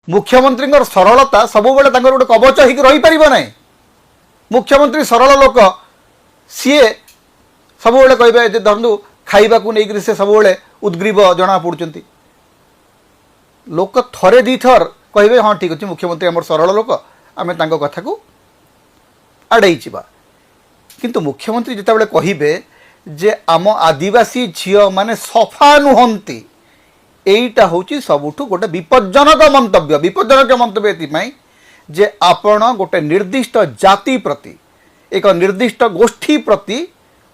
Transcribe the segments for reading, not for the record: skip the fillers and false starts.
मुख्यमंत्री सरलता सब गोटे कवच हो रही पार ना। मुख्यमंत्री सरल लोक सी सब कहे धरतु खाइबा नहीं से सब उद्ग्रीव जना पड़ुंट लोक थरे दी थर कहे हाँ ठीक अच्छे मुख्यमंत्री आम सरल लोक आम कथा को आड़े किंतु मुख्यमंत्री जिते कहे जे आम आदिवासी झील माने सफा नुहंती एटा हूँ सबुठु गोटे विपज्जनक मंतव्य ये जे आपण गोटे निर्दिष्ट जाति प्रति एक निर्दिष्ट गोष्ठी प्रति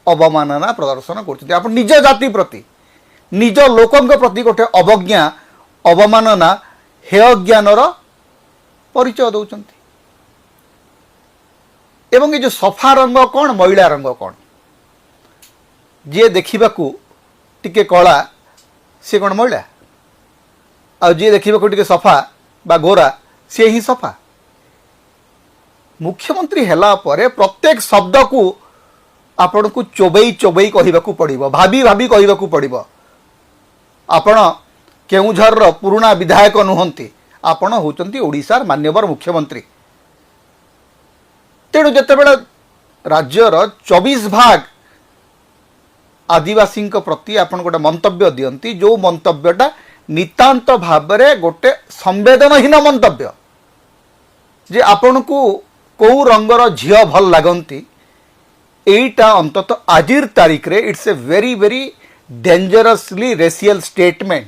अवमानना प्रदर्शन कर निज जाति प्रति निज लोकंक प्रति गोटे अवज्ञा अवमानना हेय ज्ञानर परिचय दौरान एवं ये जो सफा रंग कौन मैला रंग कौन जी देखा टिके कला सी कौन मैला आ जी देखा टिके सफा बा गोरा सी ही सफा। मुख्यमंत्री हैला परे प्रत्येक शब्द को आपण को चोबई चोबई कहवाक पड़ो भाभी भाभी कहवाक पड़ो। आपण केउझर पुराणा विधायक नुहंती आपण होचंती ओडिशार मान्यवर मुख्यमंत्री। तेणु जितेबाला राज्यर 24 भाग आदिवासी प्रति आपण गोटे मंतव्य दियंती जो मंतव्यटा नितांत भावरे गोटे संवेदनहीन मंतव्य जे आपण को कौ रंगर झील भल लगती एटा अंतत आजिर तारीख रे it's a very very dangerously racial statement.